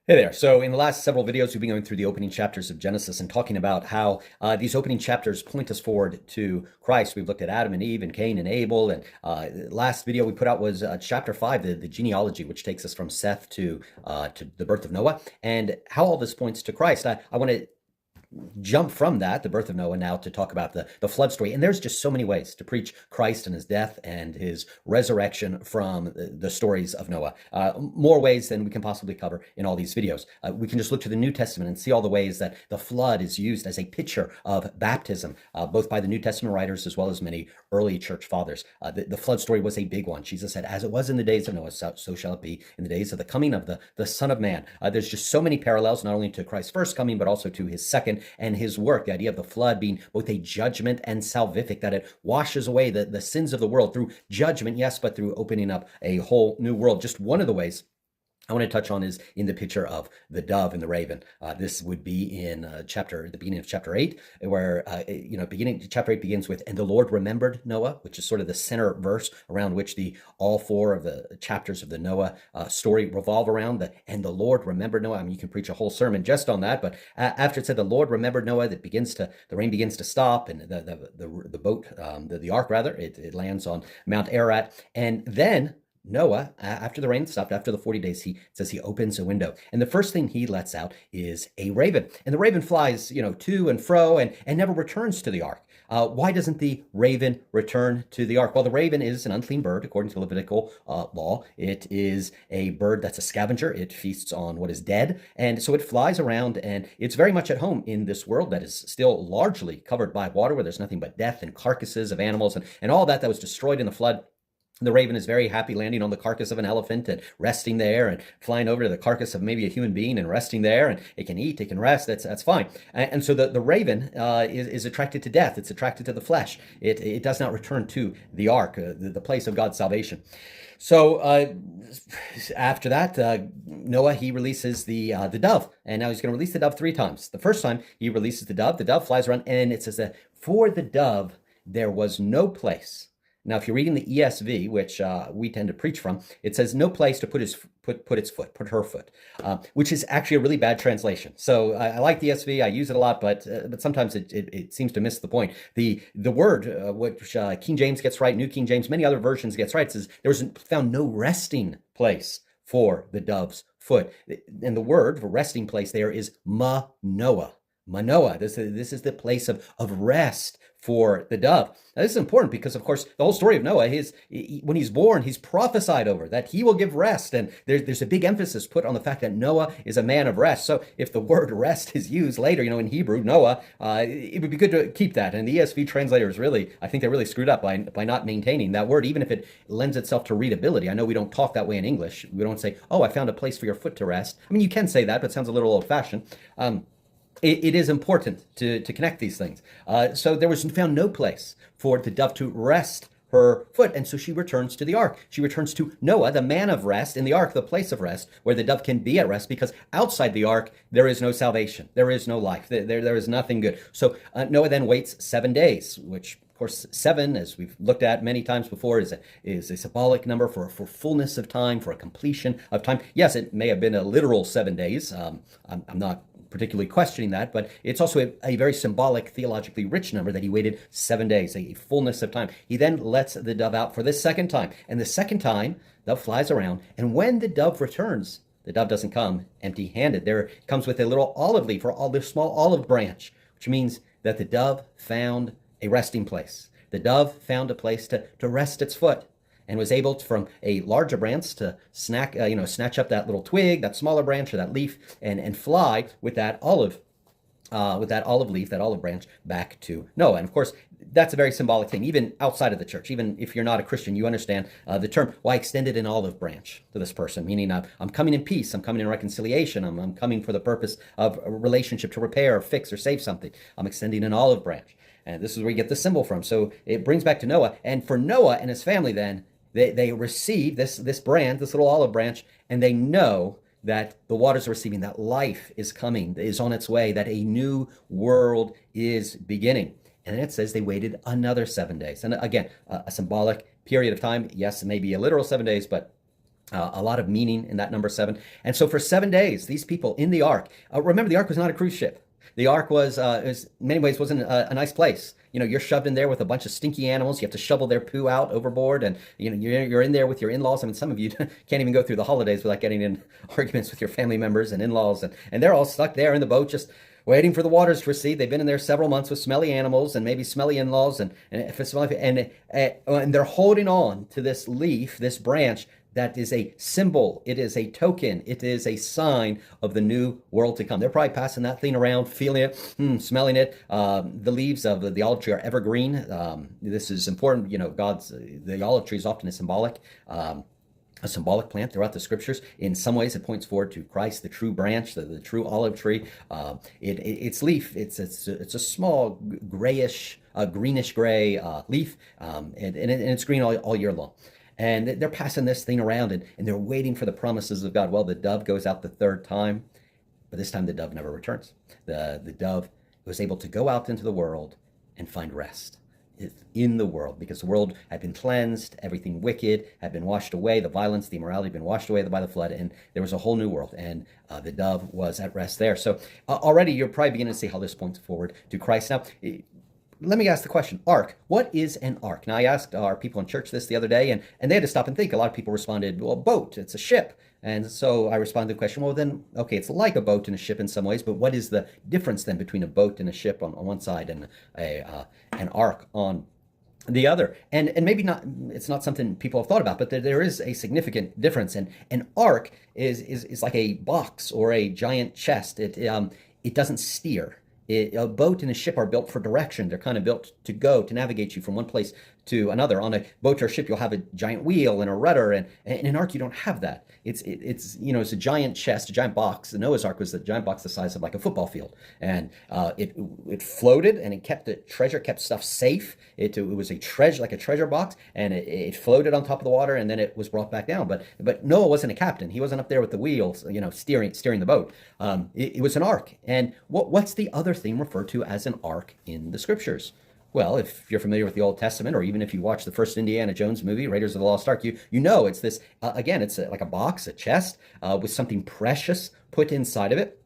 Hey there. So, in the last several videos, we've been going through the opening chapters of Genesis and talking about how these opening chapters point us forward to Christ. We've looked at Adam and Eve and Cain and Abel. And last video we put out was chapter 5, the genealogy, which takes us from Seth to the birth of Noah, and how all this points to Christ. I want to jump from that, the birth of Noah, now to talk about the flood story. And there's just so many ways to preach Christ and his death and his resurrection from the stories of Noah. More ways than we can possibly cover in all these videos. We can just look to the New Testament and see all the ways that the flood is used as a picture of baptism, both by the New Testament writers as well as many early church fathers. The flood story was a big one. Jesus said, as it was in the days of Noah, so shall it be in the days of the coming of the Son of Man. There's just so many parallels, not only to Christ's first coming, but also to his second and his work. The idea of the flood being both a judgment and salvific, that it washes away the sins of the world through judgment, yes, but through opening up a whole new world. Just one of the ways I want to touch on is in the picture of the dove and the raven. This would be in the beginning of chapter 8, where chapter 8 begins with, and the Lord remembered Noah, which is sort of the center verse around which all four of the chapters of the Noah story revolve around. And the Lord remembered Noah. I mean, you can preach a whole sermon just on that, but after it said the Lord remembered Noah, the rain begins to stop, and the boat, the ark rather, it lands on Mount Ararat, and then Noah, after the rain stopped, after the 40 days, he says he opens a window. And the first thing he lets out is a raven. And the raven flies, to and fro and never returns to the ark. Why doesn't the raven return to the ark? Well, the raven is an unclean bird, according to Levitical law. It is a bird that's a scavenger. It feasts on what is dead. And so it flies around, and it's very much at home in this world that is still largely covered by water, where there's nothing but death and carcasses of animals and all that was destroyed in the flood. The raven is very happy landing on the carcass of an elephant and resting there, and flying over to the carcass of maybe a human being and resting there, and it can eat, it can rest. That's fine. And so the raven is attracted to death. It's attracted to the flesh. It does not return to the ark, the place of God's salvation. So after that, Noah, he releases the dove, and now he's going to release the dove 3 times. The first time he releases the dove flies around, and it says that for the dove there was no place. Now, if you're reading the ESV, which we tend to preach from, it says no place to put her foot, which is actually a really bad translation. So I like the ESV, I use it a lot, but sometimes it seems to miss the point. The word, which King James gets right, New King James, many other versions gets right, says there was found no resting place for the dove's foot. And the word for resting place there is Manoah. Manoah. This is the place of rest for the dove. Now, this is important because, of course, the whole story of Noah, when he's born, he's prophesied over that he will give rest. And there's a big emphasis put on the fact that Noah is a man of rest. So if the word rest is used later, in Hebrew, Noah, it would be good to keep that. And the ESV translators I think they're really screwed up by not maintaining that word, even if it lends itself to readability. I know we don't talk that way in English. We don't say, oh, I found a place for your foot to rest. I mean, you can say that, but it sounds a little old-fashioned. It is important to connect these things. So there was found no place for the dove to rest her foot, and so she returns to the ark. She returns to Noah, the man of rest, in the ark, the place of rest, where the dove can be at rest, because outside the ark there is no salvation, there is no life, there is nothing good. So Noah then waits 7 days, which of course, 7, as we've looked at many times before, is a symbolic number for fullness of time, for a completion of time. Yes, it may have been a literal 7 days. I'm not particularly questioning that, but it's also a very symbolic, theologically rich number that he waited 7 days, a fullness of time. He then lets the dove out for the second time, and the second time, the dove flies around, and when the dove returns, the dove doesn't come empty-handed. There it comes with a little olive leaf, or this small olive branch, which means that the dove found a resting place. The dove found a place to rest its foot, and was able to, from a larger branch, to snatch up that little twig, that smaller branch, or that leaf, and fly with that olive leaf, that olive branch, back to Noah. And of course, that's a very symbolic thing, even outside of the church. Even if you're not a Christian, you understand the term. Why extended an olive branch to this person? Meaning, I'm coming in peace, I'm coming in reconciliation, I'm coming for the purpose of a relationship to repair, or fix, or save something. I'm extending an olive branch. And this is where you get the symbol from. So it brings back to Noah. And for Noah and his family then, they receive this brand, this little olive branch, and they know that the waters are receiving, that life is coming, is on its way, that a new world is beginning. And then it says they waited another 7 days. And again, a symbolic period of time. Yes, it may be a literal 7 days, but A lot of meaning in that number 7. And so for 7 days, these people in the ark, remember the ark was not a cruise ship. The ark was in many ways wasn't a nice place. You know, you're shoved in there with a bunch of stinky animals. You have to shovel their poo out overboard, and you know you're in there with your in-laws. I mean, some of you can't even go through the holidays without getting in arguments with your family members and in-laws, and they're all stuck there in the boat just waiting for the waters to recede. They've been in there several months with smelly animals and maybe smelly in-laws, and they're holding on to this leaf, this branch that is a symbol, it is a token, it is a sign of the new world to come. They're probably passing that thing around, feeling it, smelling it. The leaves of the olive tree are evergreen. This is important. You know, the olive tree is often a symbolic plant throughout the scriptures. In some ways, it points forward to Christ, the true branch, the true olive tree. Its leaf, it's a small grayish, greenish gray leaf, and it's green all year long. And they're passing this thing around, and they're waiting for the promises of God. Well, the dove goes out the third time, but this time the dove never returns. The dove was able to go out into the world and find rest in the world, because the world had been cleansed, everything wicked had been washed away, the violence, the immorality had been washed away by the flood, and there was a whole new world, and the dove was at rest there. So already you're probably beginning to see how this points forward to Christ. Now, let me ask the question, ark. What is an ark? Now, I asked our people in church this the other day, and they had to stop and think. A lot of people responded, well, boat, it's a ship. And so I responded to the question, well, then, okay, it's like a boat and a ship in some ways, but what is the difference then between a boat and a ship on one side and an ark on the other? And maybe not, it's not something people have thought about, but there is a significant difference. And an ark is like a box or a giant chest. It doesn't steer. A boat and a ship are built for direction. They're kind of built to navigate you from one place to another. On a boat or a ship, you'll have a giant wheel and a rudder, and in an ark, you don't have that. It's a giant chest, a giant box. The Noah's Ark was a giant box the size of like a football field, and it floated, and it kept stuff safe. It was a treasure, like a treasure box, and it floated on top of the water, and then it was brought back down. But Noah wasn't a captain. He wasn't up there with the wheels, steering the boat. It was an ark. And what's the other thing referred to as an ark in the scriptures? Well, if you're familiar with the Old Testament, or even if you watch the first Indiana Jones movie, Raiders of the Lost Ark, you know it's this, again, it's like a box, a chest, with something precious put inside of it.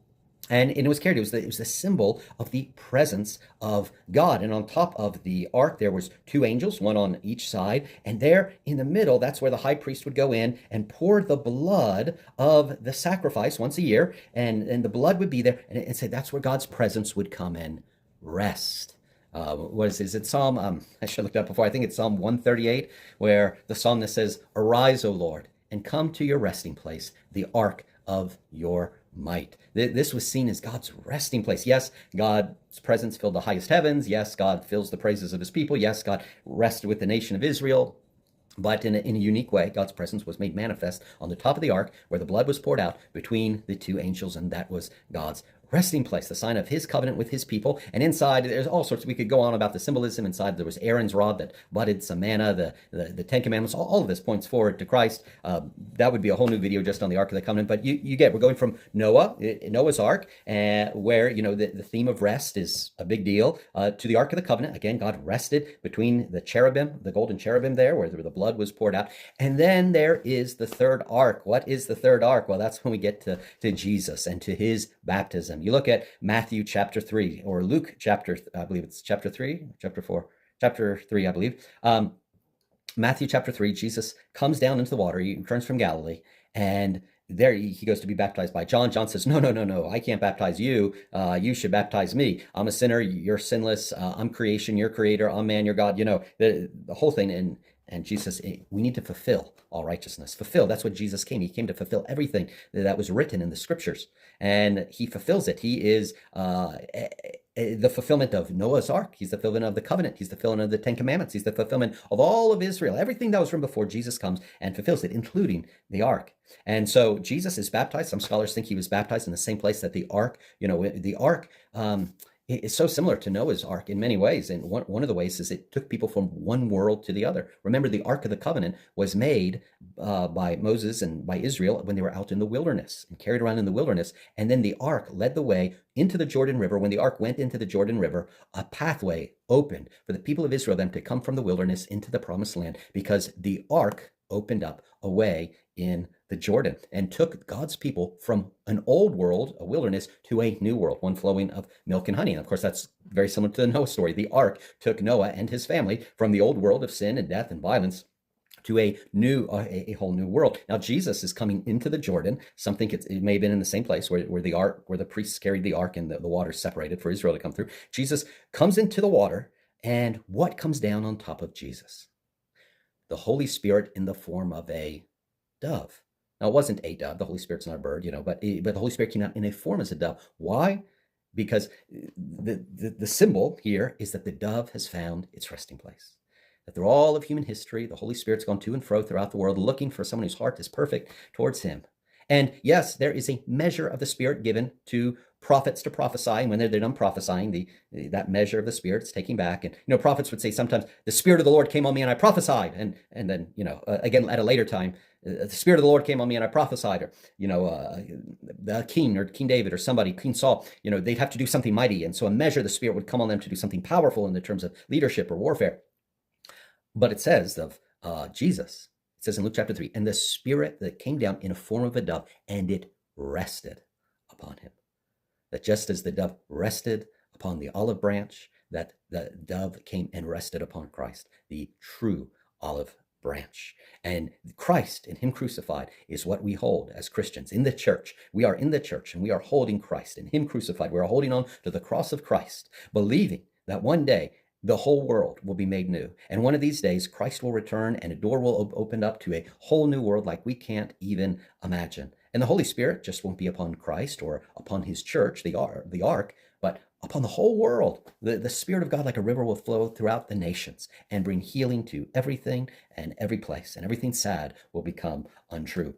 And it was carried. It was the symbol of the presence of God. And on top of the ark, there was 2 angels, one on each side. And there in the middle, that's where the high priest would go in and pour the blood of the sacrifice once a year. And the blood would be there. And say that's where God's presence would come and rest. Is it Psalm? I should have looked up before. I think it's Psalm 138, where the psalmist says, "Arise, O Lord, and come to your resting place, the ark of your might." This was seen as God's resting place. Yes, God's presence filled the highest heavens. Yes, God fills the praises of his people. Yes, God rested with the nation of Israel. But in a unique way, God's presence was made manifest on the top of the ark, where the blood was poured out between the 2 angels, and that was God's resting place, the sign of his covenant with his people. And inside, there's all sorts. We could go on about the symbolism. Inside, there was Aaron's rod that budded some manna, the 10 Commandments. All of this points forward to Christ. That would be a whole new video just on the Ark of the Covenant. But you get, we're going from Noah's Ark, where the theme of rest is a big deal, to the Ark of the Covenant. Again, God rested between the cherubim, the golden cherubim there, where the blood was poured out. And then there is the third ark. What is the third ark? Well, that's when we get to Jesus and to his baptism. You look at Matthew chapter 3, or Luke chapter, I believe it's chapter 3, chapter 4, chapter 3, I believe. Matthew chapter 3, Jesus comes down into the water. He returns from Galilee, and there he goes to be baptized by John. John says, no, I can't baptize you. You should baptize me. I'm a sinner. You're sinless. I'm creation. You're creator. I'm man. You're God. The whole thing. And Jesus says, we need to fulfill all righteousness. Fulfill. That's what Jesus came. He came to fulfill everything that was written in the scriptures. And he fulfills it. He is the fulfillment of Noah's Ark. He's the fulfillment of the covenant. He's the fulfillment of the 10 Commandments. He's the fulfillment of all of Israel. Everything that was written before, Jesus comes and fulfills it, including the Ark. And so Jesus is baptized. Some scholars think he was baptized in the same place that the Ark, the Ark, it's so similar to Noah's Ark in many ways. And one of the ways is it took people from one world to the other. Remember, the Ark of the Covenant was made by Moses and by Israel when they were out in the wilderness and carried around in the wilderness. And then the Ark led the way into the Jordan River. When the Ark went into the Jordan River, a pathway opened for the people of Israel then to come from the wilderness into the promised land, because the Ark opened up a way in the Jordan and took God's people from an old world, a wilderness, to a new world, one flowing of milk and honey. And of course, that's very similar to the Noah story. The ark took Noah and his family from the old world of sin and death and violence to a whole new world. Now Jesus is coming into the Jordan. Some think it may have been in the same place where the priests carried the ark and the water separated for Israel to come through. Jesus comes into the water, and what comes down on top of Jesus? The Holy Spirit in the form of a dove. Now it wasn't a dove. The Holy Spirit's not a bird, but the Holy Spirit came out in a form as a dove. Why? Because the symbol here is that the dove has found its resting place. That through all of human history, the Holy Spirit's gone to and fro throughout the world looking for someone whose heart is perfect towards him. And yes, there is a measure of the Spirit given to prophets to prophesy. And when they're done prophesying, that measure of the Spirit's taking back. And, prophets would say sometimes, the Spirit of the Lord came on me and I prophesied. And then, again, at a later time, the Spirit of the Lord came on me and I prophesied. Or, the king or King David or somebody, King Saul, they'd have to do something mighty. And so a measure of the Spirit would come on them to do something powerful in the terms of leadership or warfare. But it says of Jesus, it says in Luke chapter 3, and the Spirit that came down in a form of a dove, and it rested upon him. That just as the dove rested upon the olive branch, that the dove came and rested upon Christ, the true olive branch. And Christ and him crucified is what we hold as Christians in the church. We are in the church and we are holding Christ and him crucified. We are holding on to the cross of Christ, believing that one day the whole world will be made new. And one of these days, Christ will return and a door will open up to a whole new world like we can't even imagine. And the Holy Spirit just won't be upon Christ or upon his church, the ark, but upon the whole world. The Spirit of God like a river will flow throughout the nations and bring healing to everything and every place, and everything sad will become untrue.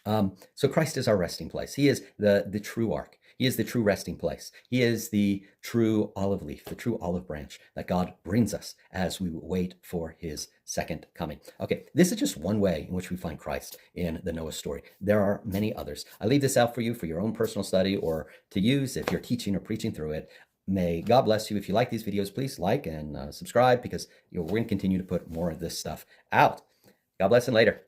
So Christ is our resting place. He is the true ark. He is the true resting place. He is the true olive leaf, the true olive branch that God brings us as we wait for his second coming. Okay, this is just one way in which we find Christ in the Noah story. There are many others. I leave this out for you for your own personal study or to use if you're teaching or preaching through it. May God bless you. If you like these videos, please like and subscribe because we're going to continue to put more of this stuff out. God bless and later.